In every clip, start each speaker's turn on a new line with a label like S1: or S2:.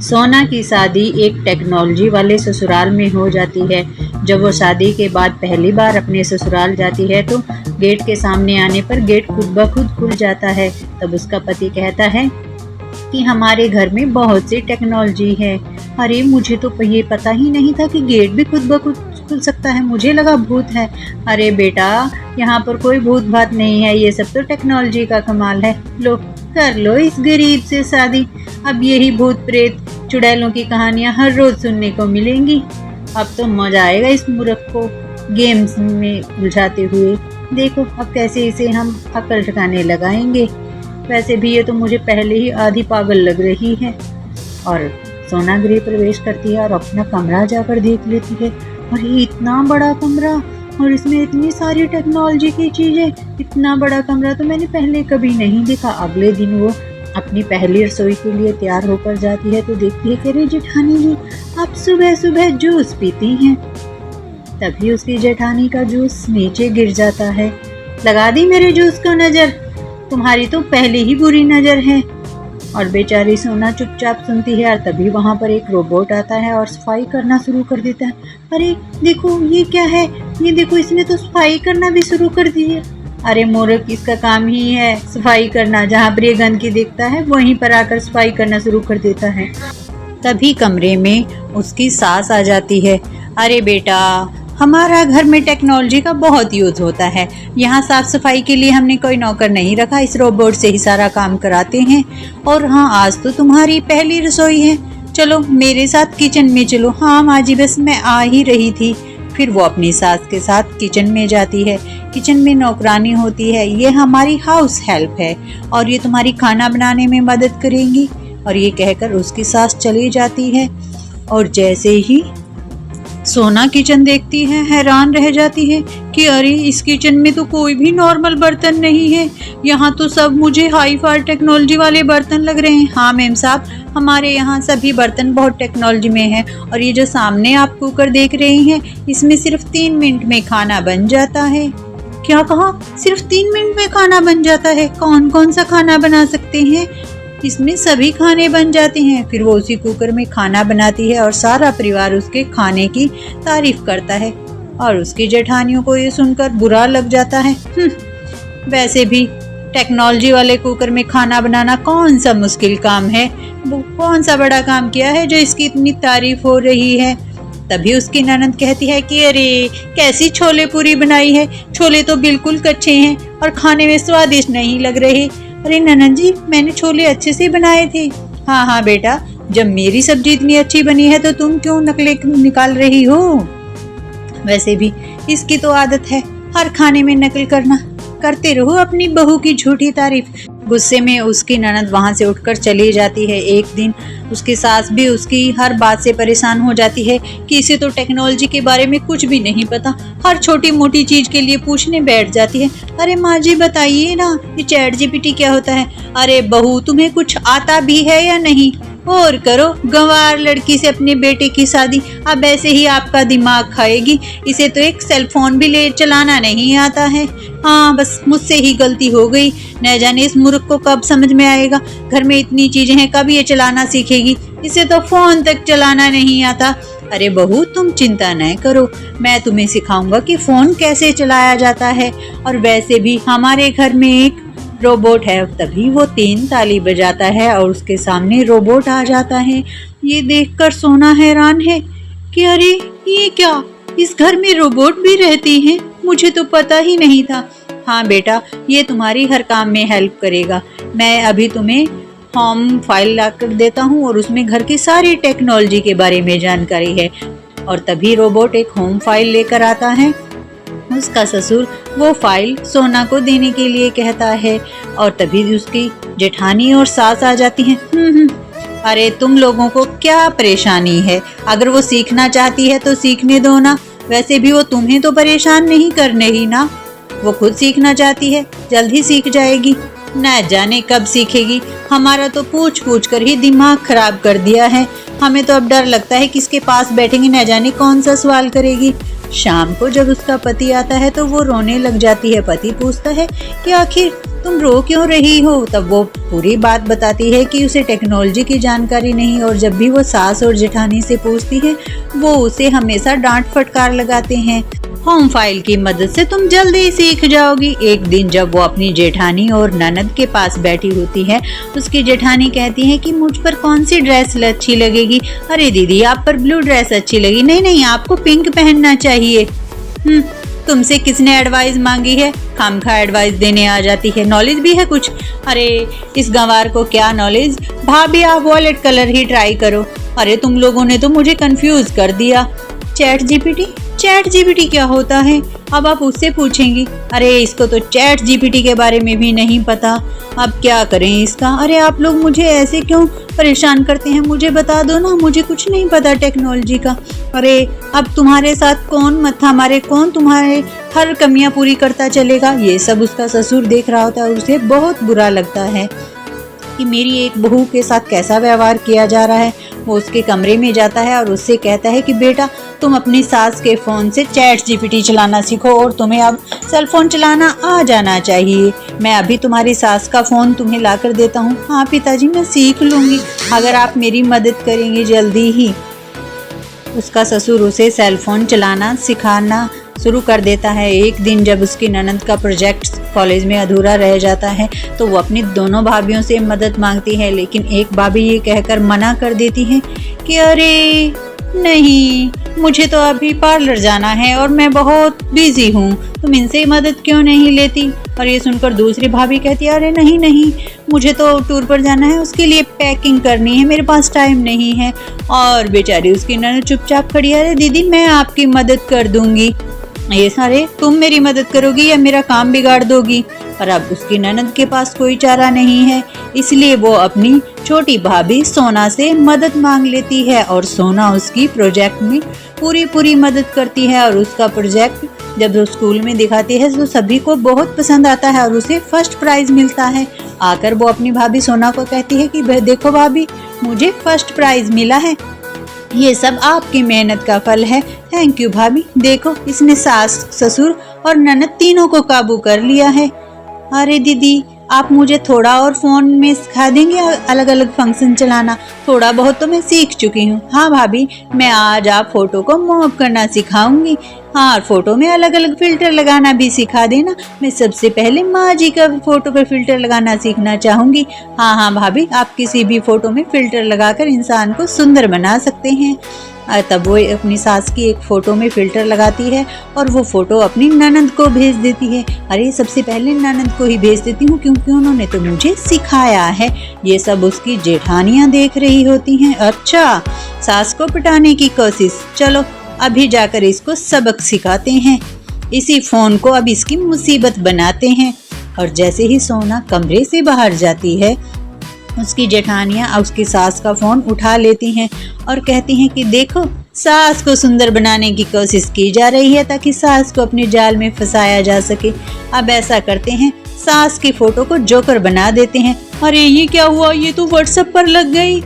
S1: सोना की शादी एक टेक्नोलॉजी वाले ससुराल में हो जाती है। जब वो शादी के बाद पहली बार अपने ससुराल जाती है तो गेट के सामने आने पर गेट खुद ब खुद खुल जाता है। तब उसका पति कहता है कि हमारे घर में बहुत सी टेक्नोलॉजी है। अरे मुझे तो ये पता ही नहीं था कि गेट भी खुद ब खुद खुल सकता है, मुझे लगा भूत है। अरे बेटा, यहाँ पर कोई भूत भात नहीं है, ये सब तो टेक्नोलॉजी का कमाल है। लो कर लो इस गरीब से शादी। अब यही भूत प्रेत चुड़ैलों की कहानियां हर रोज सुनने को मिलेंगी। अब तो मजा आएगा इस मूर्ख को गेम्स में उलझाते हुए। देखो अब कैसे इसे हम अकल ठिकाने लगाएंगे। वैसे भी ये तो मुझे पहले ही आधी पागल लग रही है। और सोना गृह प्रवेश करती है और अपना कमरा जाकर देख लेती है। और ये इतना बड़ा कमरा और इसमें इतनी सारी टेक्नोलॉजी की चीजें। इतना बड़ा कमरा तो मैंने पहले कभी नहीं देखा। अगले दिन वो अपनी पहली रसोई के लिए तैयार होकर जाती है तो देखती है कि अरे जेठानी जी आप सुबह सुबह जूस पीती हैं। तभी उसकी जेठानी का जूस नीचे गिर जाता है। लगा दी मेरे जूस को नजर, तुम्हारी तो पहले ही बुरी नजर है। और बेचारी सोना चुपचाप सुनती है। और तभी वहाँ पर एक रोबोट आता है और सफाई करना शुरू कर देता है। अरे देखो ये क्या है, ये देखो इसने तो सफाई करना भी शुरू कर दी है। अरे मूर्ख, इसका काम ही है सफाई करना। जहाँ पर ये गंदगी देखता है वहीं पर आकर सफाई करना शुरू कर देता है। तभी कमरे में उसकी सास आ जाती है। अरे बेटा, हमारा घर में टेक्नोलॉजी का बहुत यूज होता है। यहाँ साफ सफाई के लिए हमने कोई नौकर नहीं रखा, इस रोबोट से ही सारा काम कराते हैं। और हाँ, आज तो तुम्हारी पहली रसोई है, चलो मेरे साथ किचन में चलो। हाँ माँ जी, बस मैं आ ही रही थी। फिर वो अपनी सास के साथ किचन में जाती है। किचन में नौकरानी होती है, ये हमारी हाउस हेल्प है और ये तुम्हारी खाना बनाने में मदद करेंगी। और ये कहकर उसकी सास चली जाती है। और जैसे ही सोना किचन देखती है हैरान रह जाती है कि अरे इस किचन में तो कोई भी नॉर्मल बर्तन नहीं है, यहाँ तो सब मुझे हाई फाई टेक्नोलॉजी वाले बर्तन लग रहे हैं। हाँ मेम साहब, हमारे यहाँ सभी बर्तन बहुत टेक्नोलॉजी में है। और ये जो सामने आप कुकर देख रहे हैं, इसमें सिर्फ 3 मिनट में खाना बन जाता है। क्या कहा? सिर्फ 3 मिनट में खाना बन जाता है? कौन कौन सा खाना बना सकते हैं? इसमें सभी खाने बन जाते हैं। फिर वो उसी कुकर में खाना बनाती है और सारा परिवार उसके खाने की तारीफ करता है। और उसकी जेठानियों को ये सुनकर बुरा लग जाता है। वैसे भी टेक्नोलॉजी वाले कुकर में खाना बनाना कौन सा मुश्किल काम है, वो कौन सा बड़ा काम किया है जो इसकी इतनी तारीफ हो रही है। तभी उसकी ननद कहती है कि अरे कैसी छोले पूरी बनाई है, छोले तो बिल्कुल कच्चे हैं और खाने में स्वादिष्ट नहीं लग रहे। अरे ननद जी, मैंने छोले अच्छे से बनाए थे। हाँ हाँ बेटा, जब मेरी सब्जी इतनी अच्छी बनी है तो तुम क्यों नकलें निकाल रही हो। वैसे भी इसकी तो आदत है हर खाने में नकल करना। करते रहो अपनी बहू की झूठी तारीफ। गुस्से में उसकी ननद वहां से उठकर चली जाती है। एक दिन उसकी सास भी उसकी हर बात से परेशान हो जाती है कि इसे तो टेक्नोलॉजी के बारे में कुछ भी नहीं पता, हर छोटी मोटी चीज के लिए पूछने बैठ जाती है। अरे माँ जी बताइए ना, ये चैट जीपीटी क्या होता है। अरे बहू, तुम्हें कुछ आता भी है या नहीं? और करो गंवार लड़की से अपने बेटे की शादी, अब ऐसे ही आपका दिमाग खाएगी। इसे तो एक सेल फोन भी ले चलाना नहीं आता है। हाँ बस मुझसे ही गलती हो गई, न जाने इस मूर्ख को कब समझ में आएगा। घर में इतनी चीजें हैं, कब ये चलाना सीखेगी, इसे तो फोन तक चलाना नहीं आता। अरे बहू तुम चिंता न करो, मैं तुम्हें सिखाऊंगा कि फोन कैसे चलाया जाता है। और वैसे भी हमारे घर में एक रोबोट है। तभी वो 3 ताली बजाता है और उसके सामने रोबोट आ जाता है। ये देखकर सोना हैरान है कि अरे ये क्या, इस घर में रोबोट भी रहती हैं, मुझे तो पता ही नहीं था। हाँ बेटा, ये तुम्हारी हर काम में हेल्प करेगा। मैं अभी तुम्हें होम फाइल लाकर देता हूँ और उसमें घर की सारी टेक्नोलॉजी के बारे में जानकारी है। और तभी रोबोट एक होम फाइल लेकर आता है। उसका ससुर वो फाइल सोना को देने के लिए कहता है। और तभी उसकी जेठानी और सास आ जाती हैं। अरे तुम लोगों को क्या परेशानी है, अगर वो सीखना चाहती है तो सीखने दो ना। वैसे भी वो तुम्हें तो परेशान नहीं करने ही ना, वो खुद सीखना चाहती है, जल्द ही सीख जाएगी। न जाने कब सीखेगी, हमारा तो पूछ पूछ कर ही दिमाग खराब कर दिया है। हमें तो अब डर लगता है कि इसके पास बैठेंगे, न जाने कौन सा सवाल करेगी। शाम को जब उसका पति आता है तो वो रोने लग जाती है। पति पूछता है कि आखिर तुम रो क्यों रही हो? तब वो पूरी बात बताती है कि उसे टेक्नोलॉजी की जानकारी नहीं, और जब भी वो सास और जेठानी से पूछती है वो उसे हमेशा डांट फटकार लगाते हैं। होम फाइल की मदद से तुम जल्दी सीख जाओगी। एक दिन जब वो अपनी जेठानी और ननद के पास बैठी होती है, उसकी जेठानी कहती है कि मुझ पर कौन सी ड्रेस अच्छी लगेगी? अरे दीदी, आप पर ब्लू ड्रेस अच्छी लगी। नहीं नहीं, आपको पिंक पहनना चाहिए। तुमसे किसने एडवाइस मांगी है? खामखा एडवाइस देने आ जाती है। नॉलेज भी है कुछ? अरे इस गंवार को क्या नॉलेज। भाभी आप वॉलेट कलर ही ट्राई करो। अरे तुम लोगों ने तो मुझे कंफ्यूज कर दिया। चैट जीपीटी क्या होता है? अब आप उससे पूछेंगी। अरे इसको तो चैट जीपीटी के बारे में भी नहीं पता। अब क्या करें इसका? अरे आप लोग मुझे ऐसे क्यों परेशान करते हैं? मुझे बता दो ना, मुझे कुछ नहीं पता टेक्नोलॉजी का। अरे अब तुम्हारे साथ कौन मत्था मारे, कौन तुम्हारे हर कमियां पूरी करता चलेगा? ये सब उसका ससुर देख रहा होता है और उसे बहुत बुरा लगता है कि मेरी एक बहू के साथ कैसा व्यवहार किया जा रहा है। वो उसके कमरे में जाता है और उससे कहता है कि बेटा तुम अपनी सास के फ़ोन से चैट जीपीटी चलाना सीखो और तुम्हें अब सेल फोन चलाना आ जाना चाहिए। मैं अभी तुम्हारी सास का फ़ोन तुम्हें ला कर देता हूँ। हाँ पिताजी, मैं सीख लूँगी अगर आप मेरी मदद करेंगे जल्दी ही। उसका ससुर उसे सेल फोन चलाना सिखाना शुरू कर देता है। एक दिन जब उसकी ननद का प्रोजेक्ट कॉलेज में अधूरा रह जाता है तो वो अपनी दोनों भाभियों से मदद मांगती है, लेकिन एक भाभी ये कहकर मना कर देती है कि अरे नहीं, मुझे तो अभी पार्लर जाना है और मैं बहुत बिजी हूँ, तुम इनसे मदद क्यों नहीं लेती? और ये सुनकर दूसरी भाभी कहती है अरे नहीं नहीं, मुझे तो टूर पर जाना है, उसके लिए पैकिंग करनी है, मेरे पास टाइम नहीं है। और बेचारी उसकी ननद चुपचाप खड़ी है। अरे दीदी, मैं आपकी मदद कर दूंगी। ये सारे तुम मेरी मदद करोगी या मेरा काम बिगाड़ दोगी? पर अब उसकी ननद के पास कोई चारा नहीं है, इसलिए वो अपनी छोटी भाभी सोना से मदद मांग लेती है और सोना उसकी प्रोजेक्ट में पूरी मदद करती है। और उसका प्रोजेक्ट जब वो स्कूल में दिखाती है तो सभी को बहुत पसंद आता है और उसे फर्स्ट प्राइज मिलता है। आकर वो अपनी भाभी सोना को कहती है कि देखो भाभी, मुझे फर्स्ट प्राइज मिला है, ये सब आपकी मेहनत का फल है। थैंक यू भाभी, देखो इसने सास ससुर और ननद तीनों को काबू कर लिया है। अरे दीदी, आप मुझे थोड़ा और फोन में सिखा देंगे अलग अलग फंक्शन चलाना? थोड़ा बहुत तो मैं सीख चुकी हूँ। हाँ भाभी, मैं आज आप फोटो को मॉप करना सिखाऊंगी। हाँ, और फोटो में अलग अलग फिल्टर लगाना भी सिखा देना। मैं सबसे पहले माँ जी का फोटो पे फिल्टर लगाना सीखना चाहूंगी। हाँ भाभी, आप किसी भी फोटो में फिल्टर लगाकर इंसान को सुंदर बना सकते हैं। तब वो अपनी सास की एक फ़ोटो में फ़िल्टर लगाती है और वो फ़ोटो अपनी ननद को भेज देती है। अरे सबसे पहले ननद को ही भेज देती हूँ क्योंकि उन्होंने तो मुझे सिखाया है। ये सब उसकी जेठानियाँ देख रही होती हैं। अच्छा, सास को पटाने की कोशिश, चलो अभी जाकर इसको सबक सिखाते हैं। इसी फ़ोन को अब इसकी मुसीबत बनाते हैं। और जैसे ही सोना कमरे से बाहर जाती है, उसकी जेठानियाँ उसकी सास का फ़ोन उठा लेती हैं और कहती हैं कि देखो, सास को सुंदर बनाने की कोशिश की जा रही है ताकि सास को अपने जाल में फंसाया जा सके। अब ऐसा करते हैं, सास की फ़ोटो को जोकर बना देते हैं। अरे ये क्या हुआ, ये तो व्हाट्सएप पर लग गई,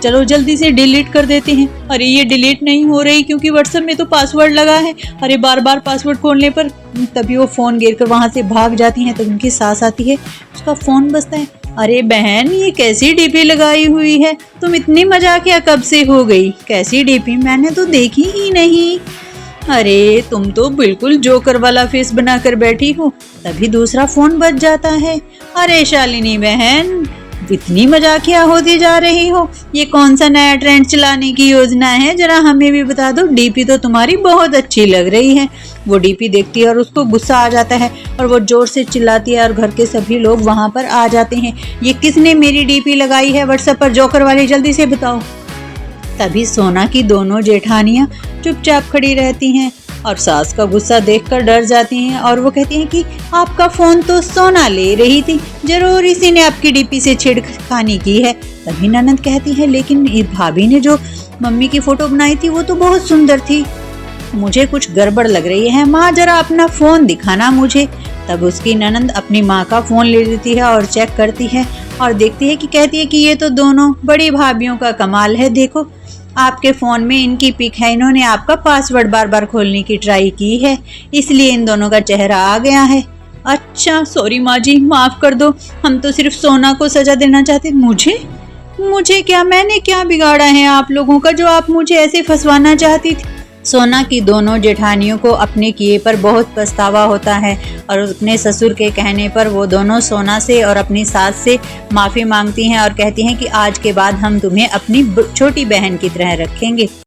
S1: चलो जल्दी से डिलीट कर देते हैं। अरे ये डिलीट नहीं हो रही क्योंकि व्हाट्सएप में तो पासवर्ड लगा है। अरे बार बार पासवर्ड खोलने पर तभी वो फ़ोन गिर कर वहाँ से भाग जाती हैं। तो उनकी सास आती है, उसका फ़ोन बजता है। अरे बहन, ये कैसी डीपी लगाई हुई है? तुम इतनी मजाकिया कब से हो गई? कैसी डीपी? मैंने तो देखी ही नहीं। अरे तुम तो बिल्कुल जोकर वाला फेस बनाकर बैठी हो। तभी दूसरा फ़ोन बज जाता है। अरे शालिनी बहन, इतनी मजाकिया होती जा रही हो, ये कौन सा नया ट्रेंड चलाने की योजना है? जरा हमें भी बता दो। डीपी तो तुम्हारी बहुत अच्छी लग रही है। वो डीपी देखती है और उसको गुस्सा आ जाता है और वो जोर से चिल्लाती है और घर के सभी लोग वहाँ पर आ जाते हैं। ये किसने मेरी डीपी लगाई है व्हाट्सएप पर, जोकर वाली, जल्दी से बताओ। तभी सोना की दोनों जेठानियाँ चुपचाप खड़ी रहती हैं और सास का गुस्सा देखकर डर जाती हैं और वो कहती हैं कि आपका फ़ोन तो सोना ले रही थी, जरूर इसी ने आपकी डीपी से छेड़खानी की है। तभी ननद कहती है, लेकिन भाभी ने जो मम्मी की फ़ोटो बनाई थी वो तो बहुत सुंदर थी, मुझे कुछ गड़बड़ लग रही है। माँ, जरा अपना फ़ोन दिखाना मुझे। तब उसकी ननद अपनी माँ का फ़ोन ले लेती है और चेक करती है और देखती है कि कहती है कि ये तो दोनों बड़ी भाभियों का कमाल है। देखो, आपके फ़ोन में इनकी पिक है, इन्होंने आपका पासवर्ड बार बार खोलने की ट्राई की है, इसलिए इन दोनों का चेहरा आ गया है।
S2: अच्छा सॉरी माँ जी, माफ़ कर दो, हम तो सिर्फ सोना को सज़ा देना चाहते। मुझे मुझे क्या, मैंने क्या बिगाड़ा है आप लोगों का जो आप मुझे ऐसे फंसवाना चाहती थी। सोना की दोनों जेठानियों को अपने किए पर बहुत पछतावा होता है और अपने ससुर के कहने पर वो दोनों सोना से और अपनी सास से माफ़ी मांगती हैं और कहती हैं कि आज के बाद हम तुम्हें अपनी छोटी बहन की तरह रखेंगे।